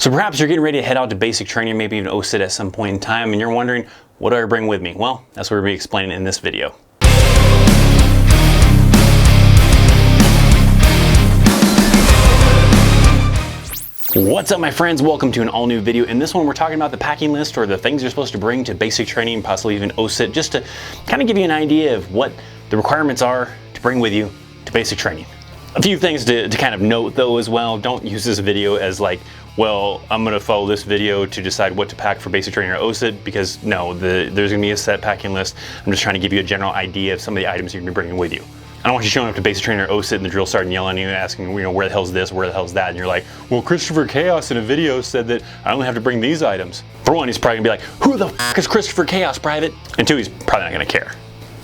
So perhaps you're getting ready to head out to basic training, maybe even OSUT at some point in time, and you're wondering, what do I bring with me? Well, that's what we're going to be explaining in this video. What's up, my friends? Welcome to an all new video. In this one, we're talking about the packing list, or the things you're supposed to bring to basic training, possibly even OSUT, just to kind of give you an idea of what the requirements are to bring with you to basic training. A few things to kind of note though as well. Don't use this video as like, well, I'm gonna follow this video to decide what to pack for basic training or OSUT, because no, there's gonna be a set packing list. I'm just trying to give you a general idea of some of the items you're gonna be bringing with you. I don't want you showing up to basic training or OSUT and the drill sergeant yelling at you and asking, you know, where the hell's this, where the hell's that, and you're like, well, ChristopherChaos in a video said that I only have to bring these items. For one, he's probably gonna be like, who the f is ChristopherChaos, Private? And two, he's probably not gonna care.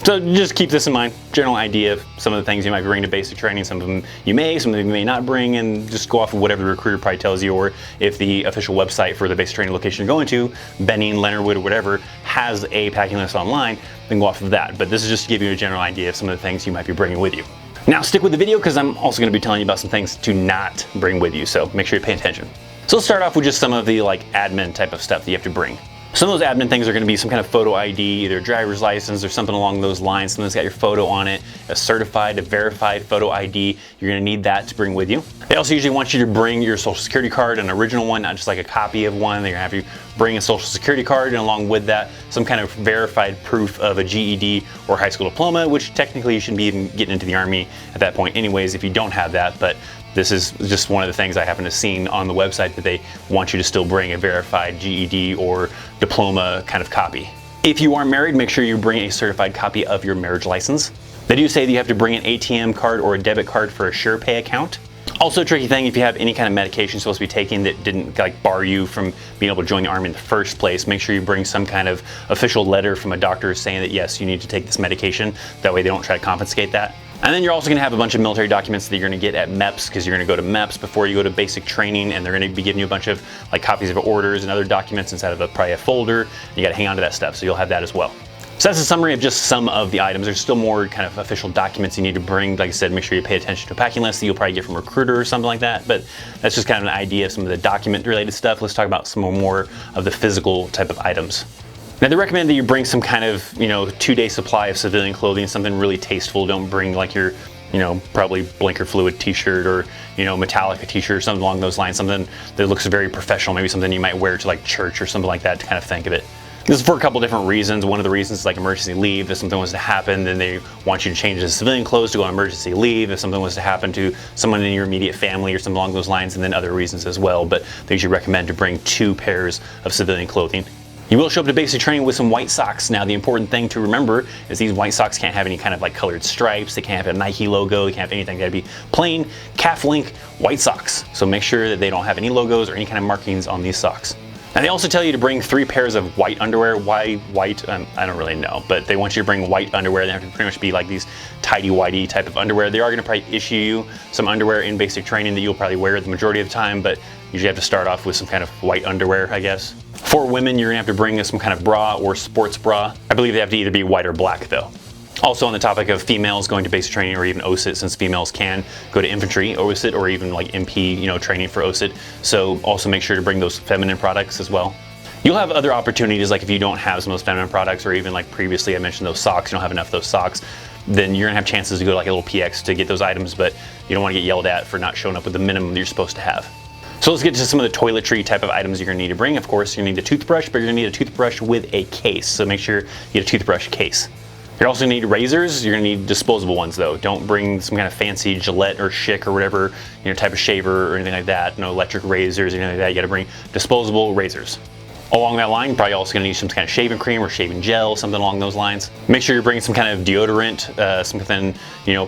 So just keep this in mind, general idea of some of the things you might bring to basic training. Some of them you may, some of them you may not bring, and just go off of whatever the recruiter probably tells you, or if the official website for the basic training location you're going to, Benning, Leonardwood, or whatever, has a packing list online, then go off of that. But this is just to give you a general idea of some of the things you might be bringing with you. Now stick with the video, because I'm also going to be telling you about some things to not bring with you, so make sure you pay attention. So let's start off with just some of the like admin type of stuff that you have to bring. Some of those admin things are going to be some kind of photo ID, either a driver's license or something along those lines, something that's got your photo on it, a certified, a verified photo ID. You're going to need that to bring with you. They also usually want you to bring your social security card, an original one, not just like a copy of one. They're going to have you bring a social security card, and along with that, some kind of verified proof of a GED or high school diploma, which technically you shouldn't be even getting into the Army at that point anyways if you don't have that. But this is just one of the things I happen to see on the website, that they want you to still bring a verified GED or diploma kind of copy. If you are married, make sure you bring a certified copy of your marriage license. They do say that you have to bring an ATM card or a debit card for a SurePay account. Also a tricky thing, if you have any kind of medication you're supposed to be taking that didn't like bar you from being able to join the Army in the first place, make sure you bring some kind of official letter from a doctor saying that yes, you need to take this medication. That way they don't try to confiscate that. And then you're also going to have a bunch of military documents that you're going to get at MEPS, because you're going to go to MEPS before you go to basic training, and they're going to be giving you a bunch of like copies of orders and other documents inside of probably a folder. You got to hang on to that stuff, so you'll have that as well. So that's a summary of just some of the items. There's still more kind of official documents you need to bring. Like I said, make sure you pay attention to a packing list that you'll probably get from a recruiter or something like that. But that's just kind of an idea of some of the document related stuff. Let's talk about some more of the physical type of items. Now they recommend that you bring some kind of, 2-day supply of civilian clothing, something really tasteful. Don't bring like your, probably blinker fluid t-shirt or, Metallica t-shirt or something along those lines. Something that looks very professional, maybe something you might wear to like church or something like that, to kind of think of it. This is for a couple different reasons. One of the reasons is like emergency leave. If something was to happen, then they want you to change to civilian clothes to go on emergency leave. If something was to happen to someone in your immediate family or something along those lines, and then other reasons as well. But they usually recommend to bring 2 pairs of civilian clothing. You will show up to basic training with some white socks. Now the important thing to remember is these white socks can't have any kind of like colored stripes. They can't have a Nike logo. They can't have anything. They gotta be plain calf length white socks. So make sure that they don't have any logos or any kind of markings on these socks. Now they also tell you to bring 3 pairs of white underwear. Why white? I don't really know, but they want you to bring white underwear. They have to pretty much be like these tighty-whitey type of underwear. They are gonna probably issue you some underwear in basic training that you'll probably wear the majority of the time, but usually have to start off with some kind of white underwear, I guess. For women, you're gonna have to bring some kind of bra or sports bra. I believe they have to either be white or black though. Also on the topic of females going to basic training or even OSUT, since females can go to infantry, OSUT, or even like MP, training for OSUT. So also make sure to bring those feminine products as well. You'll have other opportunities, like if you don't have some of those feminine products, or even like previously I mentioned those socks, you don't have enough of those socks, then you're gonna have chances to go to like a little PX to get those items, but you don't wanna get yelled at for not showing up with the minimum that you're supposed to have. So let's get to some of the toiletry type of items you're gonna need to bring. Of course, you're gonna need a toothbrush, but you're gonna need a toothbrush with a case. So make sure you get a toothbrush case. You're also gonna need razors. You're gonna need disposable ones though. Don't bring some kind of fancy Gillette or Schick or whatever, type of shaver or anything like that. No electric razors or anything like that. You gotta bring disposable razors. Along that line, probably also gonna need some kind of shaving cream or shaving gel, something along those lines. Make sure you're bringing some kind of deodorant, something,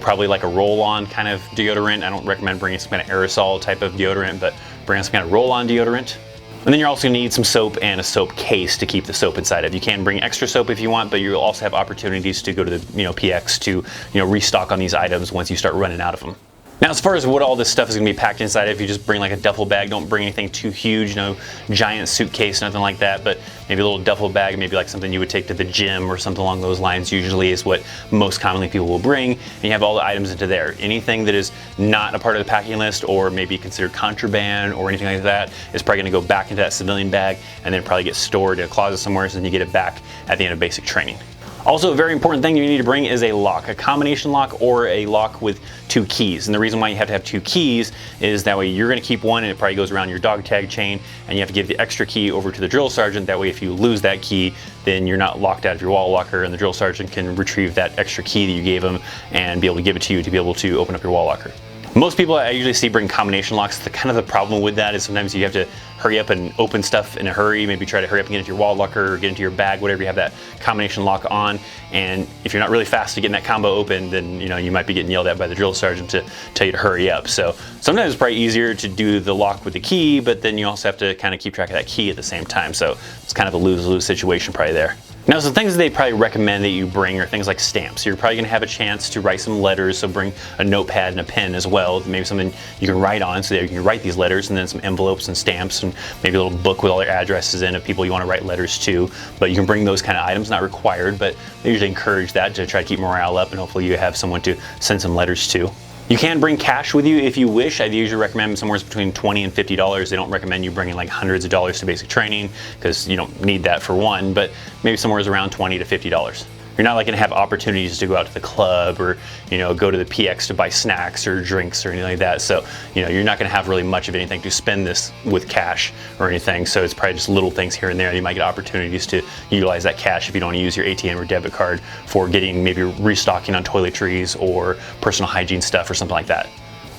probably like a roll-on kind of deodorant. I don't recommend bringing some kind of aerosol type of deodorant, but bring some kind of roll-on deodorant. And then you're also gonna need some soap and a soap case to keep the soap inside of. You can bring extra soap if you want, but you'll also have opportunities to go to the PX to restock on these items once you start running out of them. Now, as far as what all this stuff is going to be packed inside, if you just bring like a duffel bag, don't bring anything too huge, no giant suitcase, nothing like that, but maybe a little duffel bag, maybe like something you would take to the gym or something along those lines usually is what most commonly people will bring. And you have all the items into there. Anything that is not a part of the packing list or maybe considered contraband or anything like that is probably going to go back into that civilian bag and then probably get stored in a closet somewhere, so then you get it back at the end of basic training. Also, a very important thing you need to bring is a lock, a combination lock or a lock with 2 keys. And the reason why you have to have 2 keys is that way you're going to keep one and it probably goes around your dog tag chain, and you have to give the extra key over to the drill sergeant. That way if you lose that key, then you're not locked out of your wall locker, and the drill sergeant can retrieve that extra key that you gave him and be able to give it to you to be able to open up your wall locker. Most people I usually see bring combination locks. The problem with that is sometimes you have to hurry up and open stuff in a hurry, maybe try to hurry up and get into your wall locker or get into your bag, whatever you have that combination lock on. And if you're not really fast to getting that combo open, then you might be getting yelled at by the drill sergeant to tell you to hurry up. So sometimes it's probably easier to do the lock with the key, but then you also have to kind of keep track of that key at the same time. So it's kind of a lose-lose situation probably there. Now, some things that they probably recommend that you bring are things like stamps. You're probably going to have a chance to write some letters, so bring a notepad and a pen as well. Maybe something you can write on so that you can write these letters, and then some envelopes and stamps, and maybe a little book with all their addresses in of people you want to write letters to. But you can bring those kind of items, not required, but they usually encourage that to try to keep morale up, and hopefully you have someone to send some letters to. You can bring cash with you if you wish. I usually recommend somewhere between $20 and $50. They don't recommend you bringing like hundreds of dollars to basic training because you don't need that for one, but maybe somewhere around $20 to $50. You're not like going to have opportunities to go out to the club or go to the PX to buy snacks or drinks or anything like that. So you're not going to have really much of anything to spend this with cash or anything. So it's probably just little things here and there. You might get opportunities to utilize that cash if you don't want to use your ATM or debit card for getting maybe restocking on toiletries or personal hygiene stuff or something like that.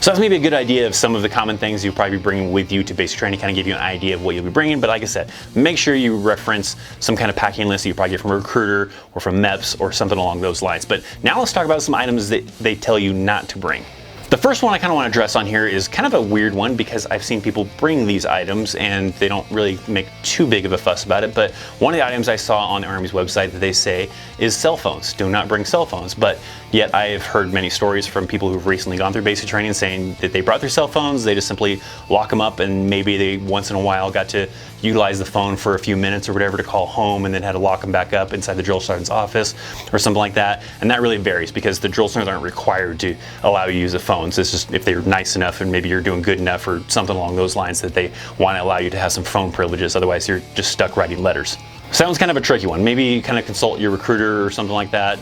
So that's maybe a good idea of some of the common things you'll probably be bringing with you to basic training, kind of give you an idea of what you'll be bringing. But like I said, make sure you reference some kind of packing list that you probably get from a recruiter or from MEPS or something along those lines. But now let's talk about some items that they tell you not to bring. The first one I kind of want to address on here is kind of a weird one because I've seen people bring these items and they don't really make too big of a fuss about it. But one of the items I saw on the Army's website that they say is cell phones. Do not bring cell phones. But yet I have heard many stories from people who've recently gone through basic training saying that they brought their cell phones, they just simply lock them up, and maybe they once in a while got to utilize the phone for a few minutes or whatever to call home and then had to lock them back up inside the drill sergeant's office or something like that. And that really varies because the drill sergeants aren't required to allow you to use the phones. It's just if they're nice enough and maybe you're doing good enough or something along those lines that they want to allow you to have some phone privileges. Otherwise you're just stuck writing letters. Sounds kind of a tricky one. Maybe kind of consult your recruiter or something like that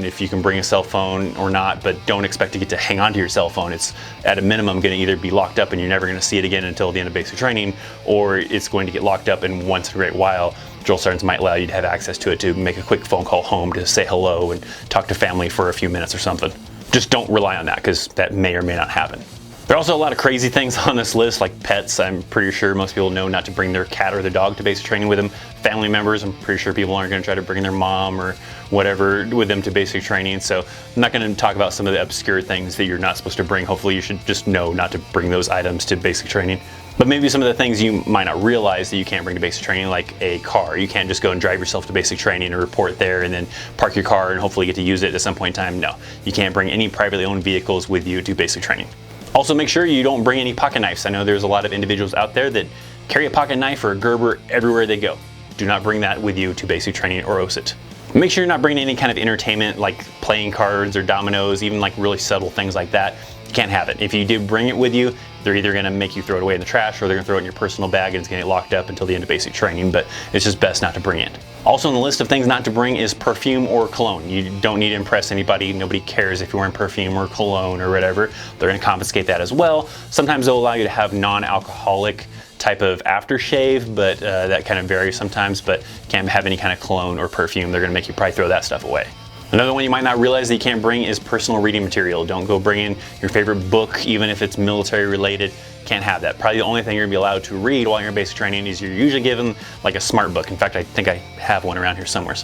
if you can bring a cell phone or not, but don't expect to get to hang on to your cell phone. It's at a minimum going to either be locked up and you're never going to see it again until the end of basic training, or it's going to get locked up and once in a great while drill sergeants might allow you to have access to it to make a quick phone call home to say hello and talk to family for a few minutes or something. Just don't rely on that because that may or may not happen. There are also a lot of crazy things on this list, like pets. I'm pretty sure most people know not to bring their cat or their dog to basic training with them. Family members, I'm pretty sure people aren't going to try to bring their mom or whatever with them to basic training. So I'm not going to talk about some of the obscure things that you're not supposed to bring. Hopefully you should just know not to bring those items to basic training. But maybe some of the things you might not realize that you can't bring to basic training, like a car. You can't just go and drive yourself to basic training and report there and then park your car and hopefully get to use it at some point in time. No, you can't bring any privately owned vehicles with you to basic training. Also, make sure you don't bring any pocket knives. I know there's a lot of individuals out there that carry a pocket knife or a Gerber everywhere they go. Do not bring that with you to basic training or OSUT. Make sure you're not bringing any kind of entertainment like playing cards or dominoes, even like really subtle things like that. You can't have it. If you do bring it with you, they're either going to make you throw it away in the trash or they're going to throw it in your personal bag and it's going to get locked up until the end of basic training, but it's just best not to bring it. Also on the list of things not to bring is perfume or cologne. You don't need to impress anybody. Nobody cares if you're wearing perfume or cologne or whatever. They're going to confiscate that as well. Sometimes they'll allow you to have non-alcoholic type of aftershave, but that kind of varies sometimes, but can't have any kind of cologne or perfume. They're going to make you probably throw that stuff away. Another one you might not realize that you can't bring is personal reading material. Don't go bring in your favorite book, even if it's military related. Can't have that. Probably the only thing you're gonna be allowed to read while you're in basic training is you're usually given like a smart book. In fact, I think I have one around here somewhere.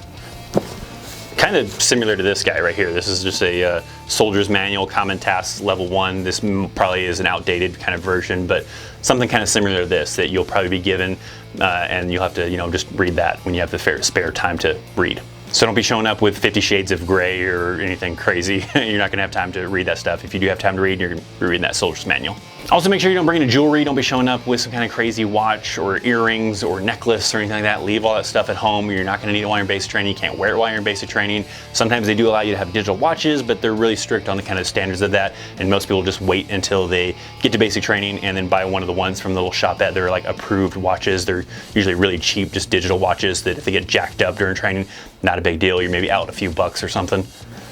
Kind of similar to this guy right here. This is just a soldier's manual, common tasks level 1. This probably is an outdated kind of version, but something kind of similar to this that you'll probably be given and you'll have to, just read that when you have the spare time to read. So don't be showing up with 50 Shades of Grey or anything crazy. You're not gonna have time to read that stuff. If you do have time to read, you're gonna be reading that soldier's manual. Also, make sure you don't bring any jewelry. Don't be showing up with some kind of crazy watch or earrings or necklace or anything like that. Leave all that stuff at home. You're not gonna need it while you're in basic training. You can't wear it while you're in basic training. Sometimes they do allow you to have digital watches, but they're really strict on the kind of standards of that. And most people just wait until they get to basic training and then buy one of the ones from the little shop that they're like approved watches. They're usually really cheap, just digital watches that if they get jacked up during training, not a big deal. You're maybe out a few bucks or something.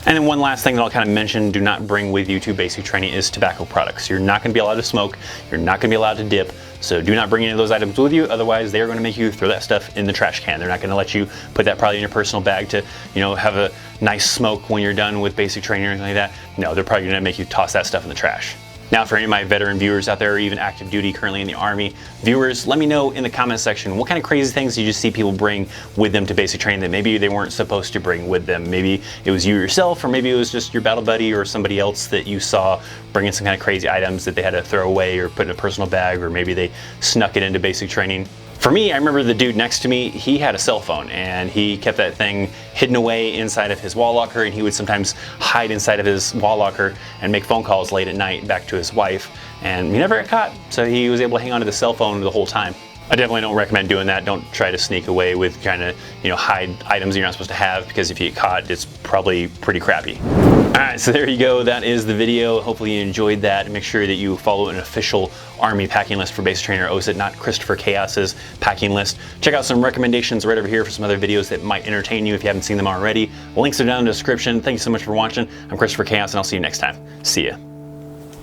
And then one last thing that I'll kind of mention, do not bring with you to basic training is tobacco products. You're not gonna be allowed to smoke, you're not gonna be allowed to dip, so do not bring any of those items with you, otherwise they are gonna make you throw that stuff in the trash can. They're not gonna let you put that probably in your personal bag to, you know, have a nice smoke when you're done with basic training or anything like that. No, they're probably gonna make you toss that stuff in the trash. Now, for any of my veteran viewers out there, or even active duty currently in the Army viewers, let me know in the comment section what kind of crazy things did you see people bring with them to basic training that maybe they weren't supposed to bring with them. Maybe it was you yourself, or maybe it was just your battle buddy or somebody else that you saw bringing some kind of crazy items that they had to throw away or put in a personal bag, or maybe they snuck it into basic training. For me, I remember the dude next to me, he had a cell phone and he kept that thing hidden away inside of his wall locker, and he would sometimes hide inside of his wall locker and make phone calls late at night back to his wife, and he never got caught, so he was able to hang on to the cell phone the whole time. I definitely don't recommend doing that. Don't try to sneak away with trying to, you know, hide items you're not supposed to have, because if you get caught, it's probably pretty crappy. Alright, so there you go. That is the video. Hopefully you enjoyed that. Make sure that you follow an official Army packing list for basic trainer OSUT, not ThatChrisChaos's packing list. Check out some recommendations right over here for some other videos that might entertain you if you haven't seen them already. Links are down in the description. Thank you so much for watching. I'm ThatChrisChaos, and I'll see you next time. See ya.